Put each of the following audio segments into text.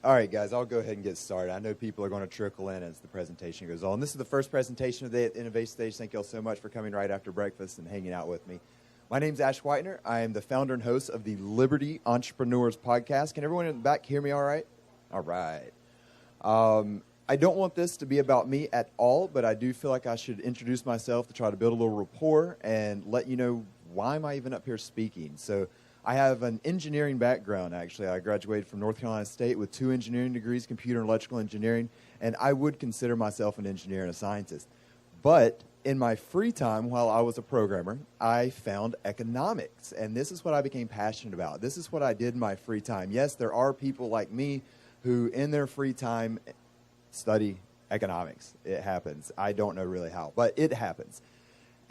All right, guys, I'll go ahead and get started. I know people are going to trickle in as the presentation goes on. This is the first presentation of the day at the Innovate Stage. Thank you all so much for coming right after breakfast and hanging out with me. My name's Ashe Whitener. I am the founder and host of the Liberty Entrepreneurs Podcast. Can everyone in the back hear me all right? All right. I don't want this to be about me at all, but I do feel like I should introduce myself to try to build a little rapport and let you know why am I even up here speaking. So I have an engineering background, actually. I graduated from North Carolina State with 2 engineering degrees, computer and electrical engineering, and I would consider myself an engineer and a scientist. But in my free time, while I was a programmer, I found economics, and this is what I became passionate about. This is what I did in my free time. Yes, there are people like me who, in their free time, study economics. It happens. I don't know really how, but it happens.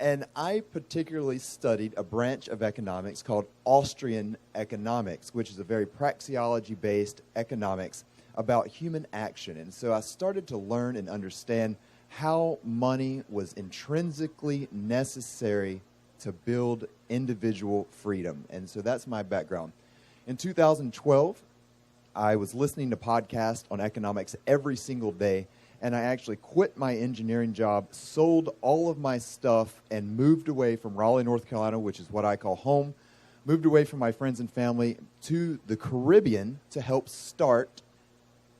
And I particularly studied a branch of economics called Austrian economics, which is a very praxeology-based economics about human action. And so I started to learn and understand how money was intrinsically necessary to build individual freedom. And so that's my background. In 2012, I was listening to podcasts on economics every single day, and I actually quit my engineering job, sold all of my stuff, and moved away from Raleigh, North Carolina, which is what I call home, moved away from my friends and family to the Caribbean to help start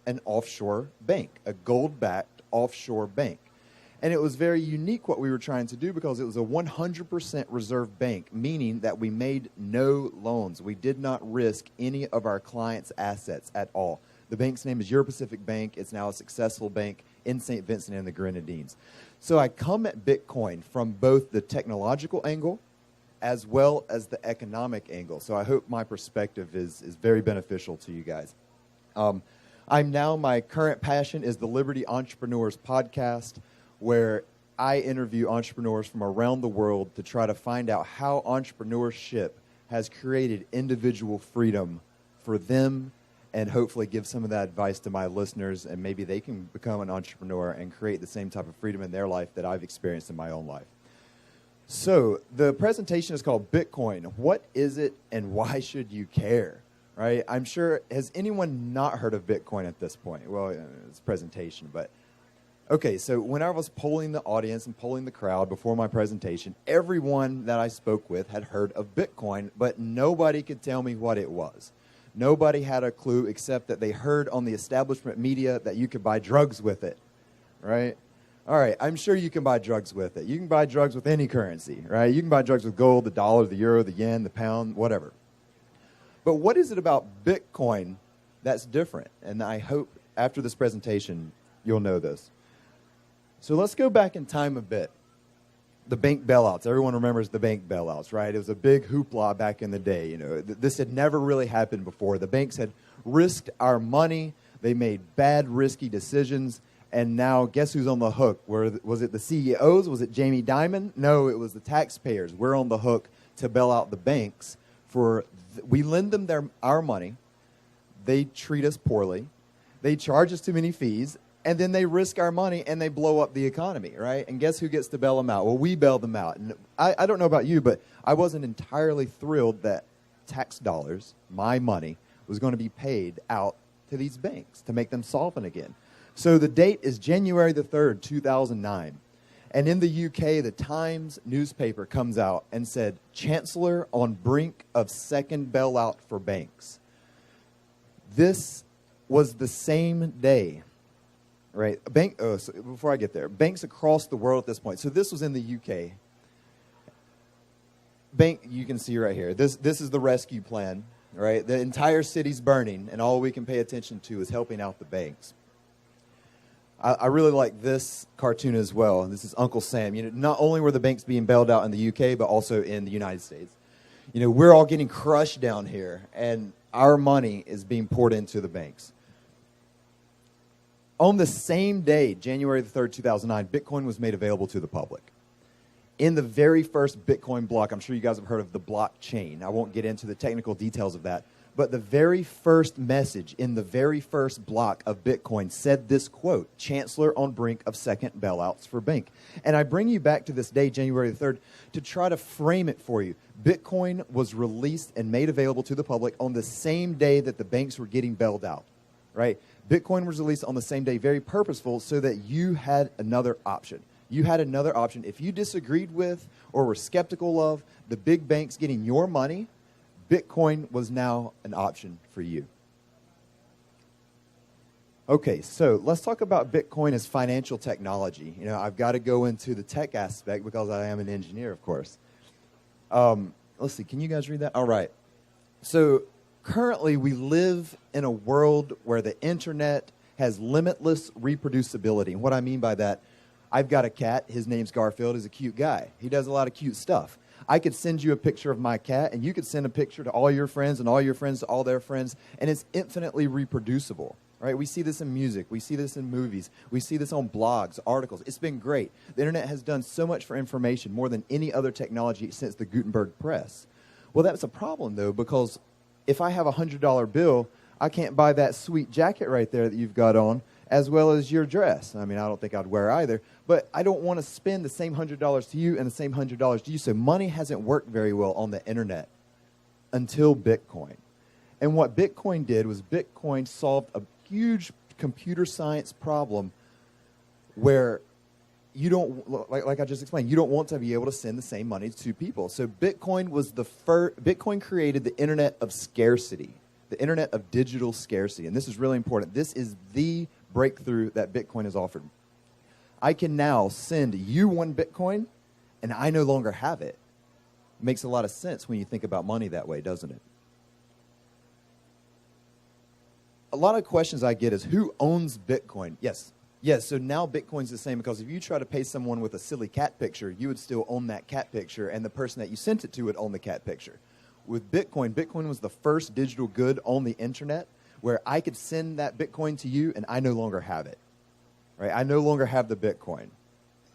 an offshore bank, a gold-backed offshore bank. And it was very unique what we were trying to do because it was a 100% reserve bank, meaning that we made no loans. We did not risk any of our clients' assets at all. The bank's name is Euro Pacific Bank. It's now a successful bank in St. Vincent and the Grenadines. So I come at Bitcoin from both the technological angle as well as the economic angle. So I hope my perspective is very beneficial to you guys. My current passion is the Liberty Entrepreneurs Podcast, where I interview entrepreneurs from around the world to try to find out how entrepreneurship has created individual freedom for them and hopefully give some of that advice to my listeners, and maybe they can become an entrepreneur and create the same type of freedom in their life that I've experienced in my own life. So the presentation is called Bitcoin. What is it and why should you care? Right? I'm sure, has anyone not heard of Bitcoin at this point? Well, it's a presentation, but okay, so when I was polling the audience and polling the crowd before my presentation, everyone that I spoke with had heard of Bitcoin, but nobody could tell me what it was. Nobody had a clue except that they heard on the establishment media that you could buy drugs with it, right? All right, I'm sure you can buy drugs with it. You can buy drugs with any currency, right? You can buy drugs with gold, the dollar, the euro, the yen, the pound, whatever. But what is it about Bitcoin that's different? And I hope after this presentation you'll know this. So let's go back in time a bit. The bank bailouts. Everyone remembers the bank bailouts, right? It was a big hoopla back in the day. You know, this had never really happened before. The banks had risked our money. They made bad, risky decisions. And now, guess who's on the hook? Was it the CEOs? Was it Jamie Dimon? No, it was the taxpayers. We're on the hook to bail out the banks. We lend them our money. They treat us poorly. They charge us too many fees. And then they risk our money and they blow up the economy, right? And guess who gets to bail them out? Well, we bail them out. And I don't know about you, but I wasn't entirely thrilled that tax dollars, my money, was going to be paid out to these banks to make them solvent again. So the date is January the 3rd, 2009. And in the UK, the Times newspaper comes out and said, Chancellor on brink of second bailout for banks. This was the same day. Right, so before I get there, banks across the world at this point. So this was in the UK. Bank, you can see right here. This is the rescue plan, right? The entire city's burning, and all we can pay attention to is helping out the banks. I really like this cartoon as well. This is Uncle Sam. You know, not only were the banks being bailed out in the UK, but also in the United States. You know, we're all getting crushed down here, and our money is being poured into the banks. On the same day, January the 3rd, 2009, Bitcoin was made available to the public. In the very first Bitcoin block, I'm sure you guys have heard of the blockchain. I won't get into the technical details of that. But the very first message in the very first block of Bitcoin said this quote, Chancellor on brink of second bailouts for bank. And I bring you back to this day, January the 3rd, to try to frame it for you. Bitcoin was released and made available to the public on the same day that the banks were getting bailed out. right? Bitcoin was released on the same day, very purposeful, so that you had another option. You had another option. If you disagreed with or were skeptical of the big banks getting your money, Bitcoin was now an option for you. Okay, so let's talk about Bitcoin as financial technology. You know, I've got to go into the tech aspect because I am an engineer, of course. Let's see, can you guys read that? All right. So currently we live in a world where the internet has limitless reproducibility. And what I mean by that, I've got a cat. His name's Garfield. He's a cute guy. He does a lot of cute stuff. I could send you a picture of my cat, and you could send a picture to all your friends and all your friends to all their friends, and it's infinitely reproducible. Right? We see this in music. We see this in movies. We see this on blogs, articles. It's been great. The internet has done so much for information, more than any other technology since the Gutenberg press. Well, that's a problem, though, because if I have a $100 bill, I can't buy that sweet jacket right there that you've got on, as well as your dress. I mean, I don't think I'd wear either, but I don't want to spend the same $100 to you and the same $100 to you. So money hasn't worked very well on the internet until Bitcoin. And what Bitcoin did was Bitcoin solved a huge computer science problem where you don't, like I just explained, you don't want to be able to send the same money to two people. So Bitcoin was Bitcoin created the internet of scarcity, the internet of digital scarcity. And this is really important. This is the breakthrough that Bitcoin has offered. I can now send you one Bitcoin and I no longer have it. It makes a lot of sense when you think about money that way, doesn't it? A lot of questions I get is, who owns Bitcoin? Yes, so now Bitcoin's the same, because if you try to pay someone with a silly cat picture, you would still own that cat picture, and the person that you sent it to would own the cat picture. With Bitcoin was the first digital good on the internet where I could send that Bitcoin to you and I no longer have it, right? I no longer have the Bitcoin.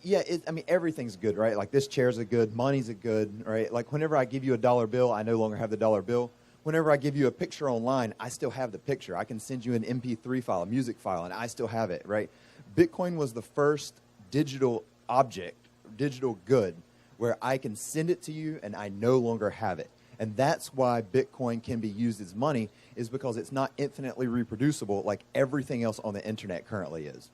Yeah, everything's good, right? Like this chair's a good, money's a good, right? Like whenever I give you a dollar bill, I no longer have the dollar bill. Whenever I give you a picture online, I still have the picture. I can send you an MP3 file, a music file, and I still have it, right? Bitcoin was the first digital object, digital good, where I can send it to you and I no longer have it. And that's why Bitcoin can be used as money, is because it's not infinitely reproducible like everything else on the internet currently is.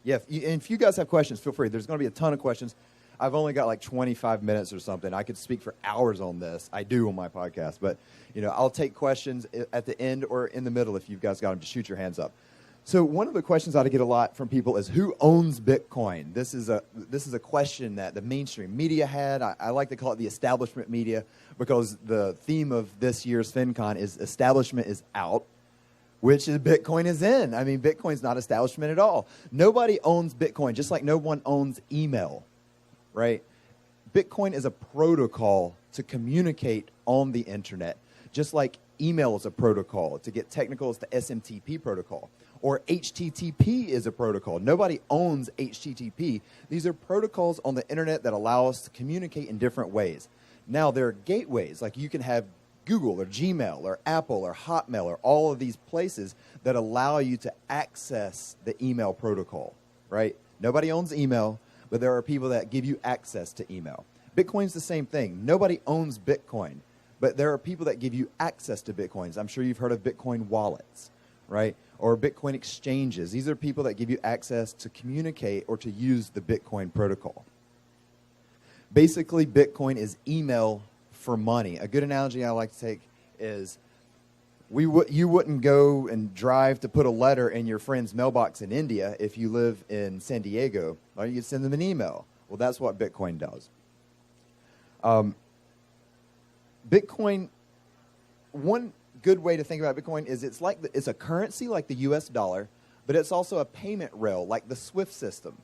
Yeah, if you guys have questions, feel free. There's going to be a ton of questions. I've only got like 25 minutes or something. I could speak for hours on this. I do on my podcast. But, I'll take questions at the end or in the middle if you guys got them. Just shoot your hands up. So one of the questions I get a lot from people is, who owns Bitcoin? This is a question that the mainstream media had. I like to call it the establishment media, because the theme of this year's FinCon is establishment is out, which is Bitcoin is in. I mean, Bitcoin's not establishment at all. Nobody owns Bitcoin, just like no one owns email. Right? Bitcoin is a protocol to communicate on the internet, just like email is a protocol. To get technical, it's the SMTP protocol. Or HTTP is a protocol. Nobody owns HTTP. These are protocols on the internet that allow us to communicate in different ways. Now, there are gateways, like you can have Google or Gmail or Apple or Hotmail or all of these places that allow you to access the email protocol, right? Nobody owns email, but there are people that give you access to email. Bitcoin's the same thing. Nobody owns Bitcoin, but there are people that give you access to Bitcoins. I'm sure you've heard of Bitcoin wallets, right? Or Bitcoin exchanges. These are people that give you access to communicate or to use the Bitcoin protocol. Basically, Bitcoin is email for money. A good analogy I like to take is, you wouldn't go and drive to put a letter in your friend's mailbox in India if you live in San Diego. Or you could send them an email. Well, that's what Bitcoin does. Bitcoin, one good way to think about Bitcoin is it's a currency like the US dollar, but it's also a payment rail like the SWIFT system.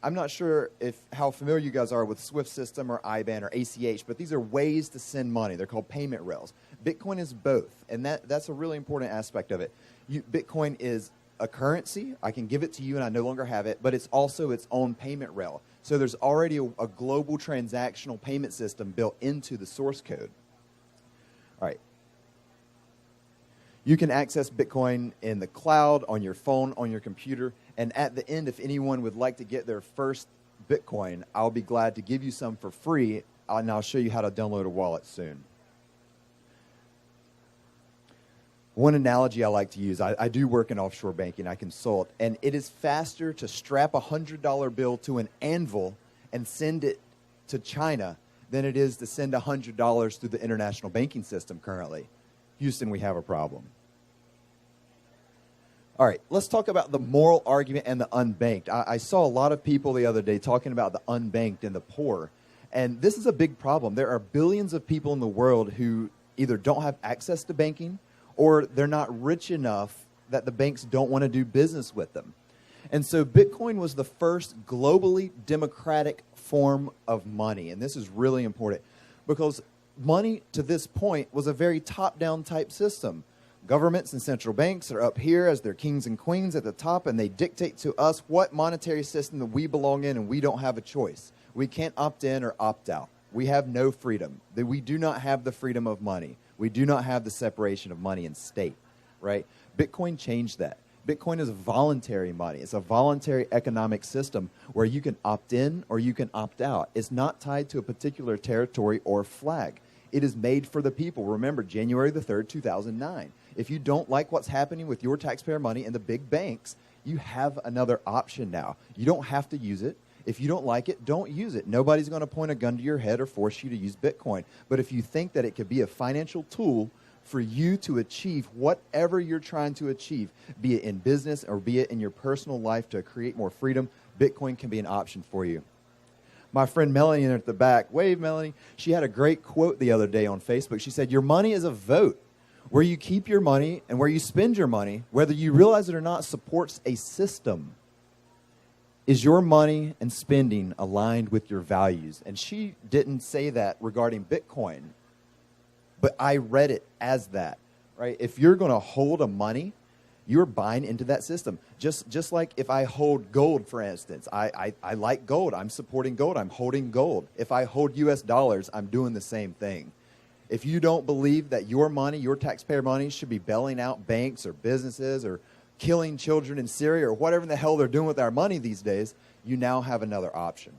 I'm not sure how familiar you guys are with SWIFT system or IBAN or ACH, but these are ways to send money. They're called payment rails. Bitcoin is both, and that's a really important aspect of it. Bitcoin is a currency. I can give it to you and I no longer have it, but it's also its own payment rail. So there's already a global transactional payment system built into the source code. All right. You can access Bitcoin in the cloud, on your phone, on your computer. And at the end, if anyone would like to get their first Bitcoin, I'll be glad to give you some for free, and I'll show you how to download a wallet soon. One analogy I like to use, I do work in offshore banking, I consult, and it is faster to strap a $100 bill to an anvil and send it to China than it is to send $100 through the international banking system currently. Houston, we have a problem. All right, let's talk about the moral argument and the unbanked. I saw a lot of people the other day talking about the unbanked and the poor, and this is a big problem. There are billions of people in the world who either don't have access to banking or they're not rich enough that the banks don't want to do business with them. And so Bitcoin was the first globally democratic form of money. And this is really important because money to this point was a very top-down type system. Governments and central banks are up here as their kings and queens at the top, and they dictate to us what monetary system that we belong in, and we don't have a choice. We can't opt in or opt out. We have no freedom. We do not have the freedom of money. We do not have the separation of money and state, right? Bitcoin changed that. Bitcoin is voluntary money. It's a voluntary economic system where you can opt in or you can opt out. It's not tied to a particular territory or flag. It is made for the people. Remember, January the 3rd, 2009. If you don't like what's happening with your taxpayer money and the big banks, you have another option now. You don't have to use it. If you don't like it, don't use it. Nobody's going to point a gun to your head or force you to use Bitcoin. But if you think that it could be a financial tool for you to achieve whatever you're trying to achieve, be it in business or be it in your personal life to create more freedom, Bitcoin can be an option for you. My friend Melanie at the back, wave Melanie, she had a great quote the other day on Facebook. She said, your money is a vote. Where you keep your money and where you spend your money, whether you realize it or not, supports a system. Is your money and spending aligned with your values? And she didn't say that regarding Bitcoin, but I read it as that, right? If you're going to hold a money, you're buying into that system. Just like if I hold gold, for instance, I like gold. I'm supporting gold. I'm holding gold. If I hold U.S. dollars, I'm doing the same thing. If you don't believe that your money, your taxpayer money, should be bailing out banks or businesses or killing children in Syria or whatever in the hell they're doing with our money these days, you now have another option.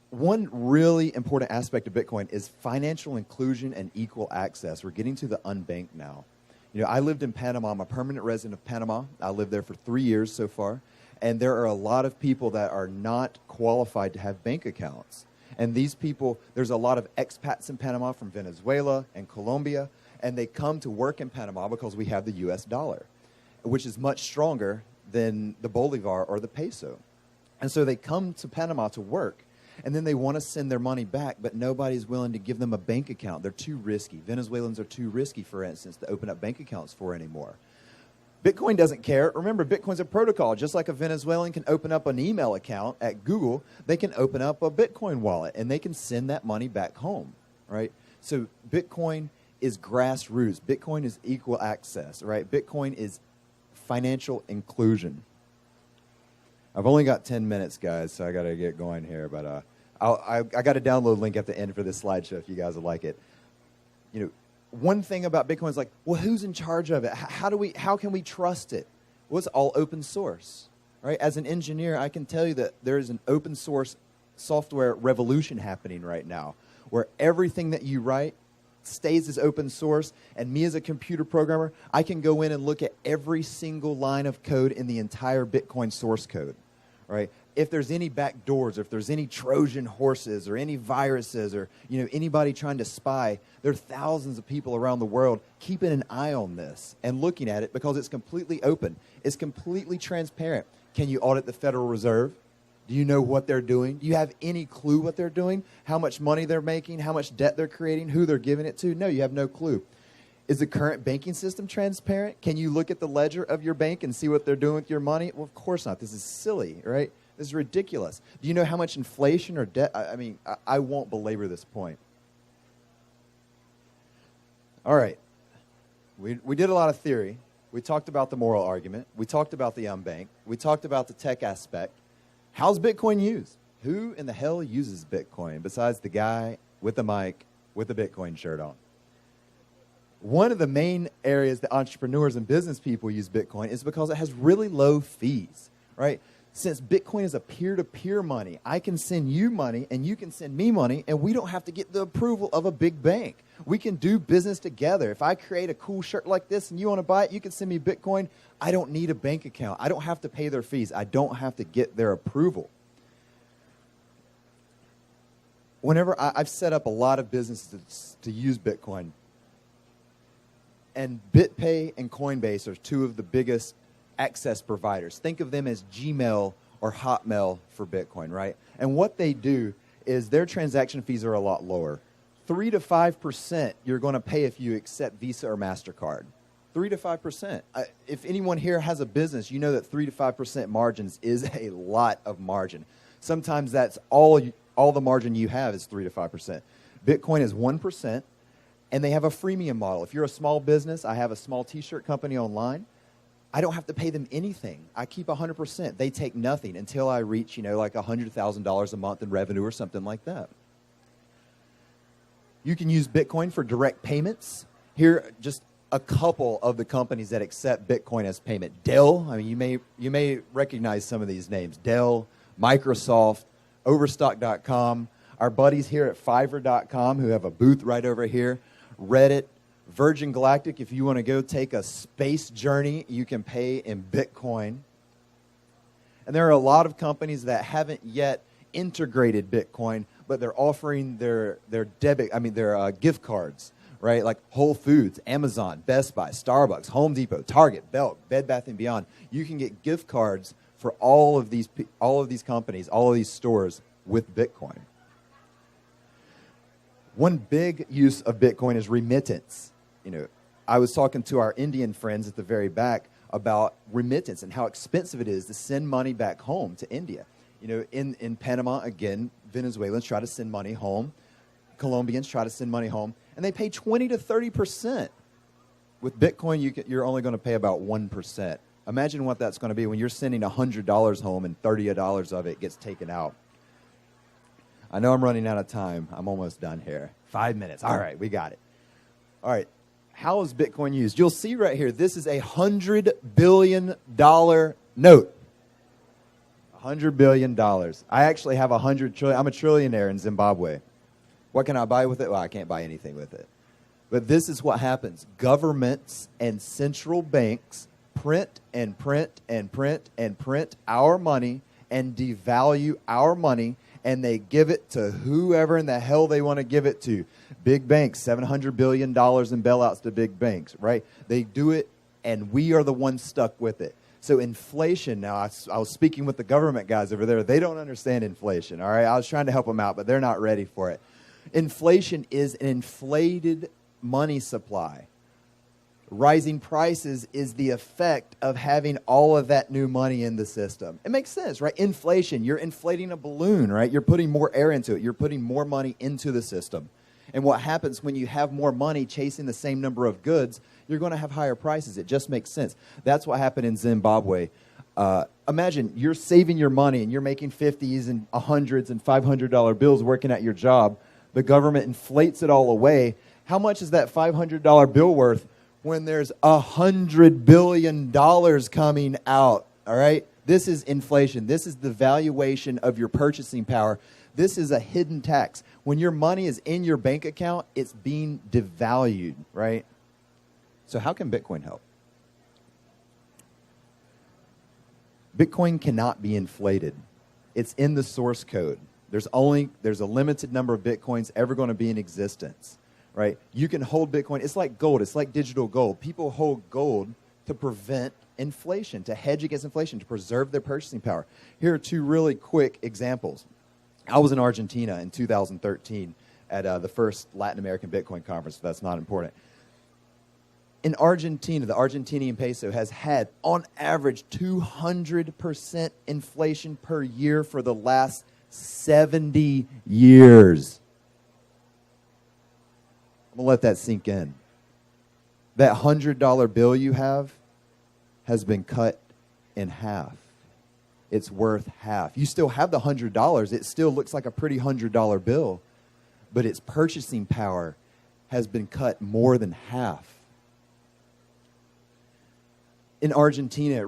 One really important aspect of Bitcoin is financial inclusion and equal access. We're getting to the unbanked now. You know, I lived in Panama. I'm a permanent resident of Panama. I lived there for 3 years so far. And there are a lot of people that are not qualified to have bank accounts. And these people, there's a lot of expats in Panama from Venezuela and Colombia, and they come to work in Panama because we have the U.S. dollar, which is much stronger than the Bolivar or the peso. And so they come to Panama to work, and then they want to send their money back, but nobody's willing to give them a bank account. They're too risky. Venezuelans are too risky, for instance, to open up bank accounts for anymore. Bitcoin doesn't care. Remember, Bitcoin's a protocol. Just like a Venezuelan can open up an email account at Google, they can open up a Bitcoin wallet, and they can send that money back home, right? So Bitcoin is grassroots. Bitcoin is equal access, right? Bitcoin is financial inclusion. I've only got 10 minutes, guys, so I got to get going here. But I got a download link at the end for this slideshow if you guys would like it. You know, one thing about Bitcoin is like, well, who's in charge of it? How can we trust it? Well, it's all open source, right? As an engineer, I can tell you that there is an open source software revolution happening right now, where everything that you write stays as open source. And me as a computer programmer, I can go in and look at every single line of code in the entire Bitcoin source code, right? If there's any back doors, or if there's any Trojan horses or any viruses or anybody trying to spy, there are thousands of people around the world keeping an eye on this and looking at it because it's completely open. It's completely transparent. Can you audit the Federal Reserve? Do you know what they're doing? Do you have any clue what they're doing? How much money they're making? How much debt they're creating? Who they're giving it to? No, you have no clue. Is the current banking system transparent? Can you look at the ledger of your bank and see what they're doing with your money? Well, of course not. This is silly, right? This is ridiculous. Do you know how much inflation or debt? I won't belabor this point. All right. We did a lot of theory. We talked about the moral argument. We talked about the unbanked. We talked about the tech aspect. How's Bitcoin used? Who in the hell uses Bitcoin besides the guy with the mic with the Bitcoin shirt on? One of the main areas that entrepreneurs and business people use Bitcoin is because it has really low fees, right? Since Bitcoin is a peer-to-peer money, I can send you money and you can send me money, and we don't have to get the approval of a big bank. We can do business together. If I create a cool shirt like this and you want to buy it, you can send me Bitcoin. I don't need a bank account. I don't have to pay their fees. I don't have to get their approval. Whenever I've set up a lot of businesses to use Bitcoin, and BitPay and Coinbase are two of the biggest access providers. Think of them as Gmail or Hotmail for Bitcoin, right? And what they do is their transaction fees are a lot lower. 3 to 5% you're going to pay if you accept Visa or MasterCard. 3 to 5%. If anyone here has a business, you know that 3 to 5% margins is a lot of margin. Sometimes that's all the margin you have is 3 to 5%. Bitcoin is 1%, and they have a freemium model. If you're a small business, I have a small t-shirt company online, I don't have to pay them anything. I keep 100%. They take nothing until I reach, like $100,000 a month in revenue or something like that. You can use Bitcoin for direct payments. Here, just a couple of the companies that accept Bitcoin as payment. Dell, you may recognize some of these names. Dell, Microsoft, Overstock.com, our buddies here at Fiverr.com who have a booth right over here, Reddit, Virgin Galactic, if you want to go take a space journey, you can pay in Bitcoin. And there are a lot of companies that haven't yet integrated Bitcoin, but they're offering their gift cards, right? Like Whole Foods, Amazon, Best Buy, Starbucks, Home Depot, Target, Belk, Bed Bath & Beyond. You can get gift cards for all of these companies, all of these stores with Bitcoin. One big use of Bitcoin is remittance. I was talking to our Indian friends at the very back about remittance and how expensive it is to send money back home to India. In Panama, again, Venezuelans try to send money home. Colombians try to send money home, and they pay 20 to 30%. With Bitcoin, you're only going to pay about 1%. Imagine what that's going to be when you're sending $100 home and $30 of it gets taken out. I know I'm running out of time. I'm almost done here. 5 minutes. All right, we got it. All right. How is Bitcoin used? You'll see right here, this is a $100 billion note. $100 billion. I actually have $100 trillion. I'm a trillionaire in Zimbabwe. What can I buy with it? Well, I can't buy anything with it. But this is what happens. Governments and central banks print and print and print and print our money and devalue our money, and they give it to whoever in the hell they want to give it to. Big banks, $700 billion in bailouts to big banks, right? They do it, and we are the ones stuck with it. So inflation, now I was speaking with the government guys over there. They don't understand inflation, all right? I was trying to help them out, but they're not ready for it. Inflation is an inflated money supply. Rising prices is the effect of having all of that new money in the system. It makes sense, right? Inflation, you're inflating a balloon, right? You're putting more air into it. You're putting more money into the system. And what happens when you have more money chasing the same number of goods, you're going to have higher prices. It just makes sense. That's what happened in Zimbabwe. Imagine you're saving your money and you're making 50s and 100s and $500 bills working at your job. The government inflates it all away. How much is that $500 bill worth when there's $100 billion coming out? All right? This is inflation. This is the valuation of your purchasing power. This is a hidden tax. When your money is in your bank account, it's being devalued, right? So how can Bitcoin help? Bitcoin cannot be inflated. It's in the source code. There's a limited number of Bitcoins ever going to be in existence, right? You can hold Bitcoin. It's like gold. It's like digital gold. People hold gold to prevent inflation, to hedge against inflation, to preserve their purchasing power. Here are two really quick examples. I was in Argentina in 2013 at the first Latin American Bitcoin conference, so that's not important. In Argentina, the Argentinian peso has had, on average, 200% inflation per year for the last 70 years. I'm going to let that sink in. That $100 bill you have has been cut in half. It's worth half. You still have the $100. It still looks like a pretty $100 bill, but its purchasing power has been cut more than half. In Argentina,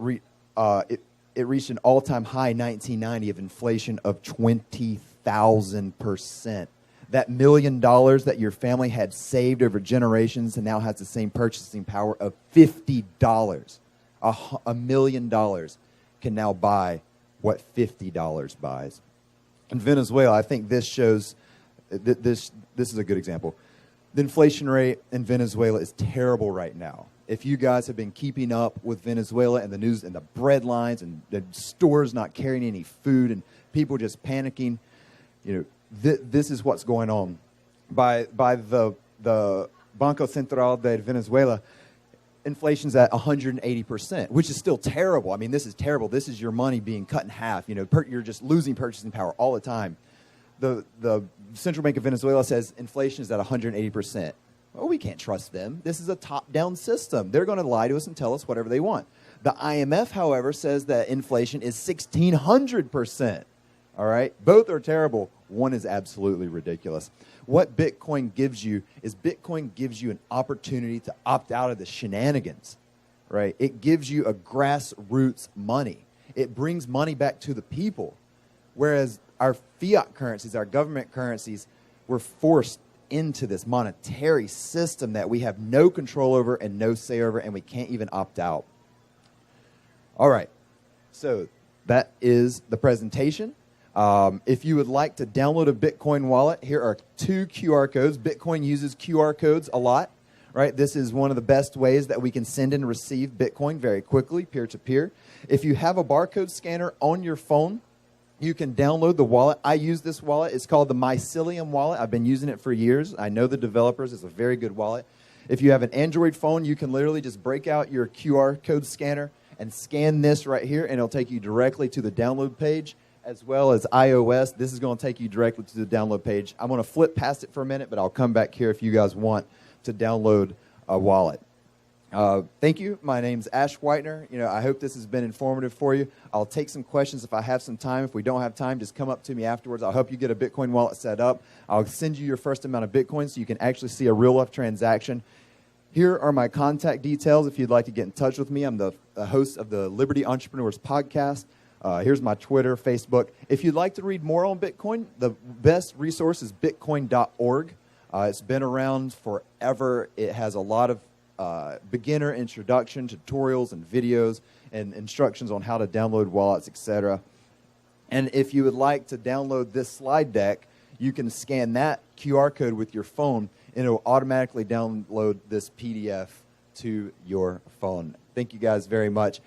it it reached an all-time high 1990 of inflation of 20,000%. That $1 million that your family had saved over generations and now has the same purchasing power of $50. $1 million can now buy what $50 buys. In Venezuela, I think this shows, this is a good example. The inflation rate in Venezuela is terrible right now. If you guys have been keeping up with Venezuela and the news and the bread lines and the stores not carrying any food and people just panicking, this is what's going on. By the Banco Central de Venezuela, inflation's at 180%, which is still terrible. I mean, this is terrible. This is your money being cut in half. You're just losing purchasing power all the time. The Central Bank of Venezuela says inflation is at 180%. Well, we can't trust them. This is a top-down system. They're going to lie to us and tell us whatever they want. The IMF, however, says that inflation is 1,600%. All right? Both are terrible. One is absolutely ridiculous. What Bitcoin gives you is Bitcoin gives you an opportunity to opt out of the shenanigans, right? It gives you a grassroots money. It brings money back to the people, whereas our fiat currencies, our government currencies, were forced into this monetary system that we have no control over and no say over, and we can't even opt out. All right, so that is the presentation. If you would like to download a Bitcoin wallet, here are 2 QR codes. Bitcoin uses QR codes a lot, right? This is one of the best ways that we can send and receive Bitcoin very quickly, peer-to-peer. If you have a barcode scanner on your phone, you can download the wallet. I use this wallet. It's called the Mycelium wallet. I've been using it for years. I know the developers. It's a very good wallet. If you have an Android phone, you can literally just break out your QR code scanner and scan this right here, and it'll take you directly to the download page. As well as iOS, this is going to take you directly to the download page. I'm going to flip past it for a minute, but I'll come back here if you guys want to download a wallet. Thank you. My name's Ashe Whitener. I hope this has been informative for you. I'll take some questions if I have some time. If we don't have time, just come up to me afterwards. I'll help you get a Bitcoin wallet set up. I'll send you your first amount of Bitcoin so you can actually see a real-life transaction. Here are my contact details if you'd like to get in touch with me. I'm the host of the Liberty Entrepreneurs podcast. Here's my Twitter, Facebook. If you'd like to read more on Bitcoin, the best resource is bitcoin.org. It's been around forever. It has a lot of beginner introduction, tutorials, and videos, and instructions on how to download wallets, etc. And if you would like to download this slide deck, you can scan that QR code with your phone, and it will automatically download this PDF to your phone. Thank you guys very much.